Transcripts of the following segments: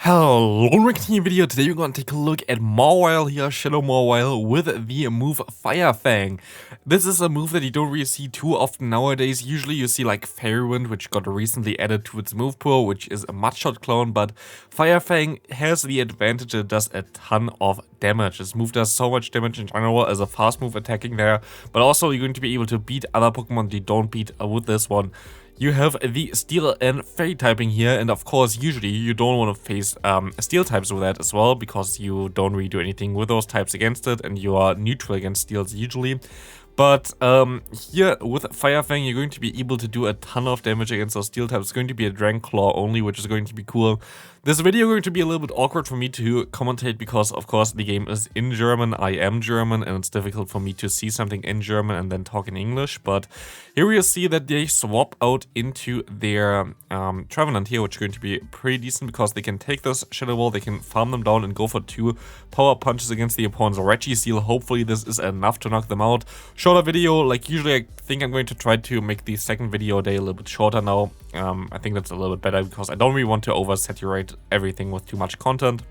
Hello, in the video. Today we're going to take a look at Mawile here, Shadow Mawile, with the move Fang. This is a move that you don't really see too often nowadays. Usually you see like Fairywind, which got recently added to its move pool, which is a Mudshot clone, but Fang has the advantage that it does a ton of damage. This move does so much damage in general as a fast move attacking there, but also you're going to be able to beat other Pokemon you don't beat with this one. You have the Steel and Fairy typing here, and of course, usually you don't want to face Steel types with that as well, because you don't really do anything with those types against it, and you are neutral against Steels usually. But here with Fang, you're going to be able to do a ton of damage against those Steel types. It's going to be a Dragon Claw only, which is going to be cool. This video is going to be a little bit awkward for me to commentate because, of course, the game is in German. I am German, and it's difficult for me to see something in German and then talk in English. But here we see that they swap out into their Trevenant here, which is going to be pretty decent because they can take this Shadow Ball, they can farm them down and go for 2 power punches against the opponent's Registeel. Hopefully this is enough to knock them out. Shorter video, like usually I think I'm going to try to make the second video day a little bit shorter now. I think that's a little bit better because I don't really want to oversaturate everything with too much content.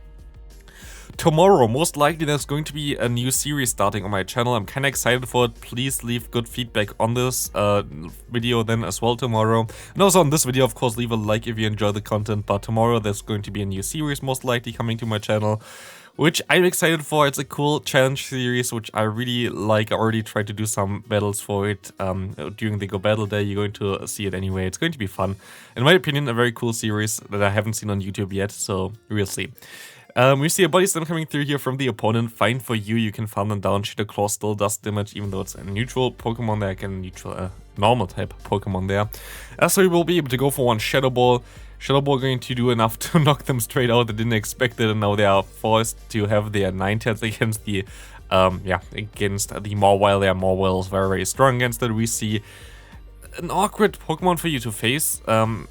Tomorrow, most likely, there's going to be a new series starting on my channel. I'm kind of excited for it. Please leave good feedback on this video then as well tomorrow. And also on this video, of course, leave a like if you enjoy the content. But tomorrow, there's going to be a new series most likely coming to my channel, which I'm excited for. It's a cool challenge series, which I really like. I already tried to do some battles for it during the Go Battle Day. You're going to see it anyway. It's going to be fun. In my opinion, a very cool series that I haven't seen on YouTube yet, so we'll see. We see a Body Slam coming through here from the opponent. Fine for you, you can farm them down. Shadow Claw still does damage, even though it's a neutral Pokemon there, a neutral, normal type Pokemon there. So we will be able to go for one Shadow Ball. Shadow Ball going to do enough to knock them straight out. They didn't expect it, and now they are forced to have their 9-tails against the, against the Mawile. Their Mawile is very, very strong against it. We see an awkward Pokemon for you to face.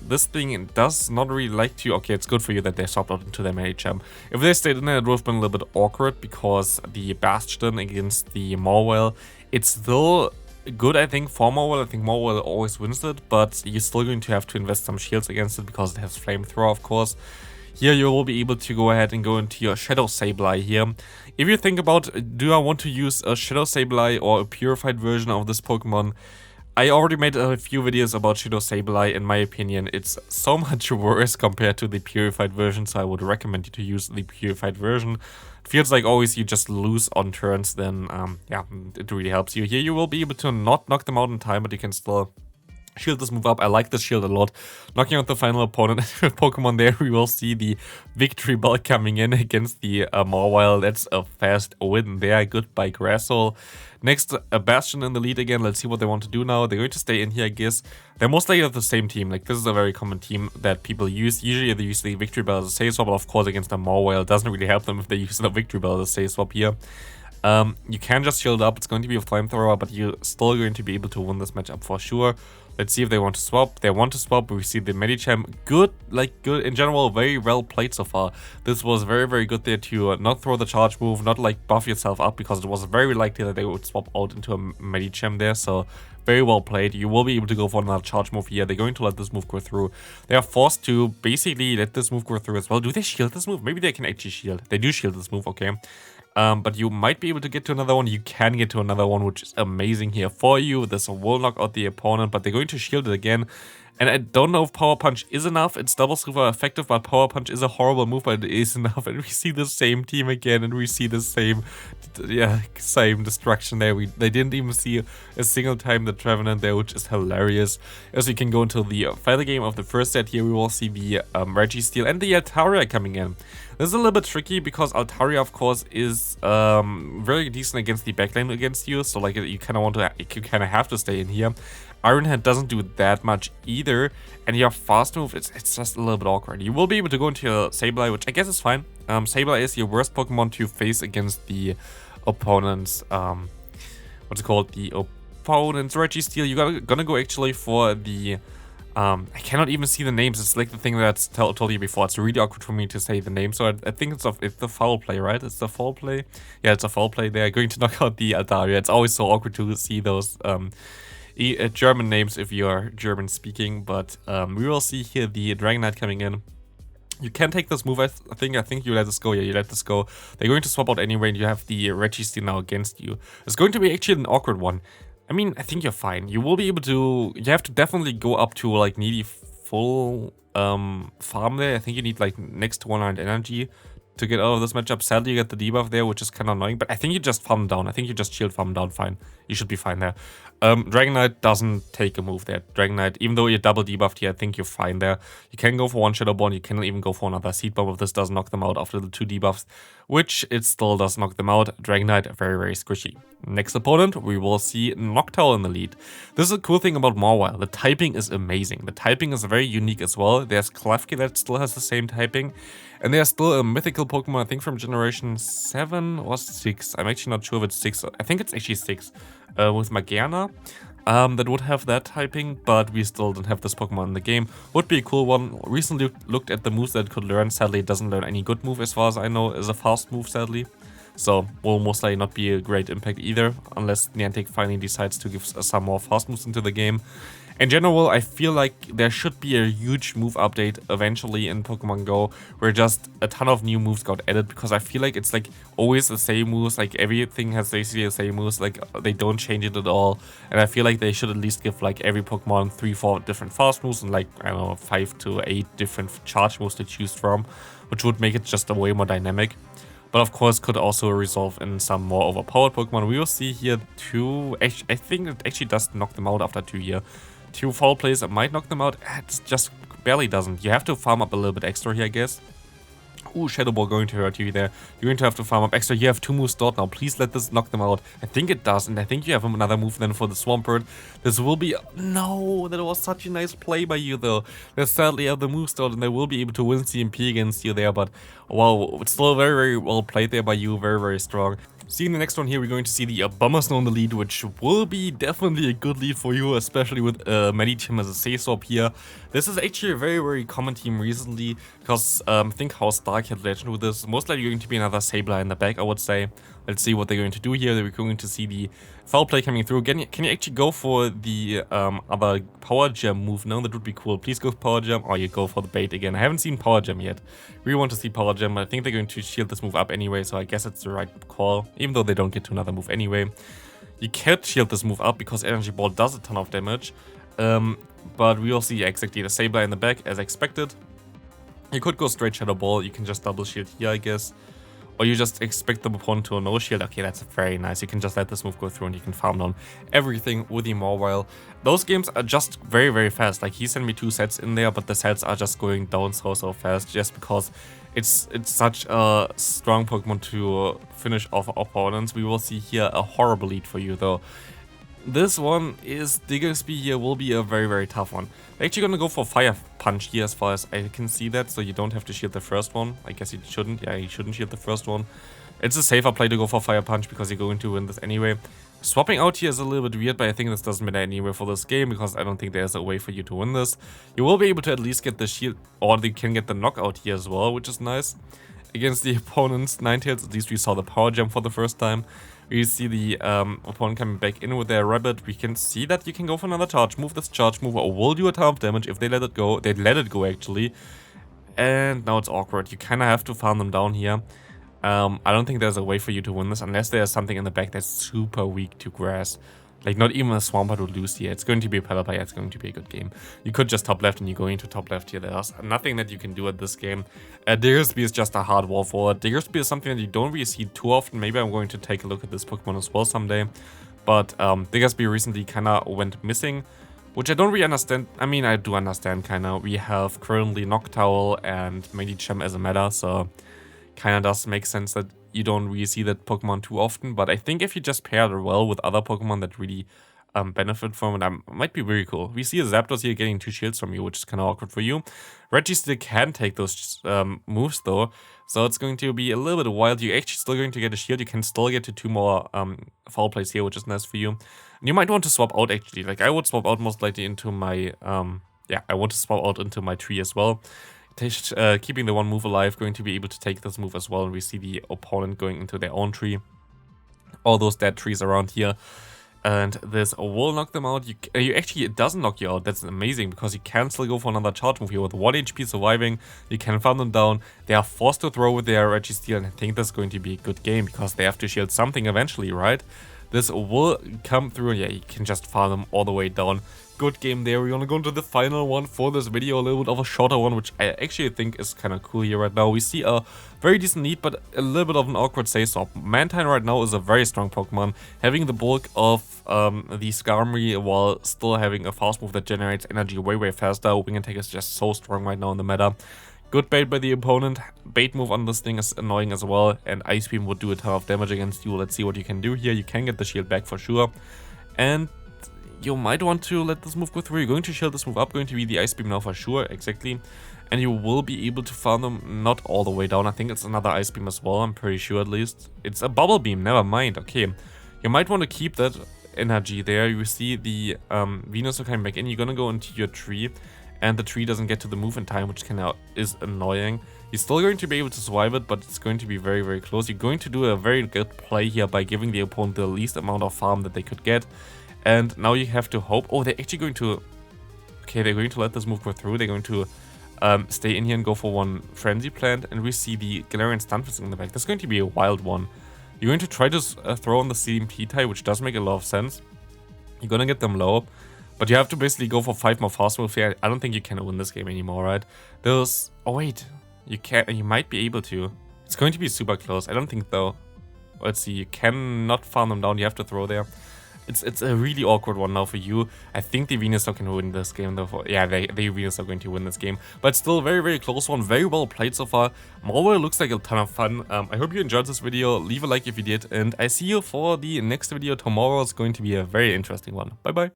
This thing does not really like to... Okay, it's good for you that they swapped out into their Medicham. If they stayed in there, it would have been a little bit awkward because the Bastion against the Mawile, it's still good, I think, for Mawile. I think Mawile always wins it, but you're still going to have to invest some shields against it because it has Flamethrower, of course. Here you will be able to go ahead and go into your Shadow Sableye here. If you think about, do I want to use a Shadow Sableye or a purified version of this Pokemon? I already made a few videos about Shadow Sableye. In my opinion, it's so much worse compared to the purified version, so I would recommend you to use the purified version. It feels like always you just lose on turns, then yeah, it really helps you. Here you will be able to not knock them out in time, but you can still shield this move up. I like this shield a lot. Knocking out the final opponent Pokemon there, we will see the Victory Bell coming in against the Mawile. That's a fast win there. Goodbye, Grassol. Next, a Bastion in the lead again. Let's see what they want to do now. They're going to stay in here, I guess. They're most likely the same team. Like, this is a very common team that people use. Usually they use the Victory Bell as a save swap, but of course against the Mawile, it doesn't really help them if they use the Victory Bell as a save swap here. You can just shield up. It's going to be a Flamethrower, but you're still going to be able to win this matchup for sure. Let's see if they want to swap. They want to swap. We see the Medicham. Good in general, very well played so far. This was very, very good there to not throw the charge move, not like buff yourself up, because it was very likely that they would swap out into a Medicham there. So very well played. You will be able to go for another charge move here. They're going to let this move go through. They are forced to basically let this move go through as well. Do they shield this move? Maybe they can actually shield. They do shield this move, okay. But you might be able to get to another one. You can get to another one, which is amazing here for you. This will knock out the opponent, but they're going to shield it again. And I don't know if Power Punch is enough. It's double super effective, but Power Punch is a horrible move, but it is enough. And we see the same team again, and we see the same, same destruction there. They didn't even see a single time the Trevenant there, which is hilarious. As we can go into the final game of the first set here, we will see the Registeel and the Altaria coming in. This is a little bit tricky because Altaria, of course, is very decent against the backlane against you. So like you kind of have to stay in here. Iron Head doesn't do that much either, and your fast move, it's just a little bit awkward. You will be able to go into your Sableye, which I guess is fine. Sableye is your worst Pokemon to face against the opponent's, what's it called? The opponent's Registeel. You're gonna go actually for the, I cannot even see the names. It's like the thing that I told you before. It's really awkward for me to say the name, so I think it's the foul play, right? It's the foul play? Yeah, it's a foul play. They're going to knock out the Altaria. It's always so awkward to see those, German names if you are German speaking, but we will see here the Dragonite coming in. You can take this move, I think you let this go. Yeah, you let this go. They're going to swap out anyway, and you have the Registeel now against you. It's going to be actually an awkward one. I mean, I think you're fine. You will be able to... You have to definitely go up to, like, nearly full farm there. I think you need, like, next to 100 energy to get out of this matchup. Sadly, you get the debuff there, which is kind of annoying. But I think you just farm down. I think you just shield farm down fine. You should be fine there. Dragonite doesn't take a move there. Dragonite, even though you're double debuffed here, I think you're fine there. You can go for one Shadow Ball. You can even go for another Seed Bomb if this does knock them out after the 2 debuffs, which it still does knock them out. Dragonite, very, very squishy. Next opponent, we will see Noctowl in the lead. This is a cool thing about Mawile. The typing is amazing. The typing is very unique as well. There's Klefki that still has the same typing. And there's still a mythical Pokemon, I think from generation 7 or 6. I'm actually not sure if it's 6. I think it's actually 6. With Magearna. That would have that typing, but we still don't have this Pokemon in the game. Would be a cool one. Recently looked at the moves that it could learn. Sadly, it doesn't learn any good move as far as I know. It's a fast move, sadly. So, will most likely not be a great impact either, unless Niantic finally decides to give some more fast moves into the game. In general, I feel like there should be a huge move update eventually in Pokemon Go, where just a ton of new moves got added, because I feel like it's like always the same moves, like everything has basically the same moves, like they don't change it at all. And I feel like they should at least give like every Pokemon 3-4 different fast moves and like, I don't know, 5 to 8 different charge moves to choose from, which would make it just a way more dynamic. But of course could also resolve in some more overpowered Pokemon. We will see here 2, I think it actually does knock them out after 2 here. 2 foul plays that might knock them out. It just barely doesn't. You have to farm up a little bit extra here, I guess. Ooh, Shadow Ball going to hurt you there. You're going to have to farm up extra. You have 2 moves stored now. Please let this knock them out. I think it does, and I think you have another move then for the Swampert. This will be... No, that was such a nice play by you, though. They sadly have the move stored, and they will be able to win CMP against you there, but wow, it's still very, very well played there by you. Very, very strong. See, in the next one here, we're going to see the Abomasnow in the lead, which will be definitely a good lead for you, especially with Medicham as a Sasop here. This is actually a very, very common team recently, because think how Stark had Legend with this. Most likely going to be another Sableye in the back, I would say. Let's see what they're going to do here. We're going to see the foul play coming through. Can you actually go for the other Power Gem move? No, that would be cool. Please go Power Gem, or you go for the bait again. I haven't seen Power Gem yet. We want to see Power Gem, but I think they're going to shield this move up anyway, so I guess it's the right call, even though they don't get to another move anyway. You can't shield this move up because Energy Ball does a ton of damage, but we will see exactly the Sableye in the back as expected. You could go straight Shadow Ball. You can just double shield here, I guess. Or you just expect the opponent to no shield. Okay, that's very nice. You can just let this move go through and you can farm down everything with the Mawile. Those games are just very, very fast. Like, he sent me 2 sets in there, but the sets are just going down so fast just because it's such a strong Pokemon to finish off opponents. We will see here a horrible lead for you, though. This one is Diggersby here will be a very, very tough one. They're actually gonna go for Fire Punch here as far as I can see that, so you don't have to shield the first one. I guess you shouldn't. Yeah, you shouldn't shield the first one. It's a safer play to go for Fire Punch because you're going to win this anyway. Swapping out here is a little bit weird, but I think this doesn't matter anyway for this game because I don't think there's a way for you to win this. You will be able to at least get the shield, or you can get the knockout here as well, which is nice. Against the opponent's Ninetales, at least we saw the Power Gem for the first time. We see the opponent coming back in with their Rabbit. We can see that you can go for another charge move. This charge move will do a ton of damage if they let it go. They let it go, actually. And now it's awkward. You kind of have to farm them down here. I don't think there's a way for you to win this unless there's something in the back that's super weak to grass. Like, not even a Swampert would lose here. It's going to be a Pelipper. It's going to be a good game. You could just top left and you go into top left here. There's nothing that you can do at this game. Diggersby is just a hard wall forward. Diggersby is something that you don't really see too often. Maybe I'm going to take a look at this Pokemon as well someday. But Diggersby recently kind of went missing, which I don't really understand. I mean, I do understand kind of. We have currently Noctowl and Medicham as a meta, so kind of does make sense that you don't really see that Pokemon too often, but I think if you just pair it well with other Pokemon that really benefit from it, might be very cool. We see a Zapdos here getting 2 shields from you, which is kind of awkward for you. Registeel can take those moves though, so it's going to be a little bit wild. You're actually still going to get a shield. You can still get to 2 more foul plays here, which is nice for you. And you might want to swap out actually. Like, I would swap out most likely into my, I want to swap out into my tree as well. Keeping the one move alive, going to be able to take this move as well, and we see the opponent going into their own tree. All those dead trees around here. And this will knock them out. Actually, it doesn't knock you out. That's amazing, because you can still go for another charge move here with 1 HP surviving. You can farm them down. They are forced to throw with their Registeel, and I think that's going to be a good game, because they have to shield something eventually, right? This will come through, and yeah, you can just farm them all the way down. Good game there. We're gonna go into the final one for this video, a little bit of a shorter one, which I actually think is kind of cool here right now. We see a very decent lead, but a little bit of an awkward say-so. Mantine right now is a very strong Pokemon, having the bulk of the Skarmory while still having a fast move that generates energy way faster. Wing Attack is just so strong right now in the meta. Good bait by the opponent. Bait move on this thing is annoying as well, and Ice Beam would do a ton of damage against you. Let's see what you can do here. You can get the shield back for sure, and you might want to let this move go through. You're going to shield this move up, going to be the Ice Beam now for sure, exactly. And you will be able to farm them not all the way down. I think it's another Ice Beam as well, I'm pretty sure at least. It's a Bubble Beam, never mind, okay. You might want to keep that energy there. You see the Venusaur coming back in, you're gonna go into your tree, and the tree doesn't get to the move in time, which is annoying. You're still going to be able to survive it, but it's going to be very close. You're going to do a very good play here by giving the opponent the least amount of farm that they could get. And now you have to hope. Oh, they're actually going to... Okay, they're going to let this move go through. They're going to stay in here and go for one Frenzy Plant. And we see the Galarian Stunfisk in the back. That's going to be a wild one. You're going to try to throw on the CMP type, which does make a lot of sense. You're going to get them low. But you have to basically go for 5 more fast moves here. I don't think you can win this game anymore, right? There's... Oh, wait. You can. You might be able to. It's going to be super close. I don't think, though. Let's see. You cannot farm them down. You have to throw there. It's a really awkward one now for you. I think the Venusaur can win this game though. Yeah, the Venusaur are going to win this game. But still very close one. Very well played so far. Mawile looks like a ton of fun. I hope you enjoyed this video. Leave a like if you did. And I see you for the next video tomorrow. It's going to be a very interesting one. Bye bye.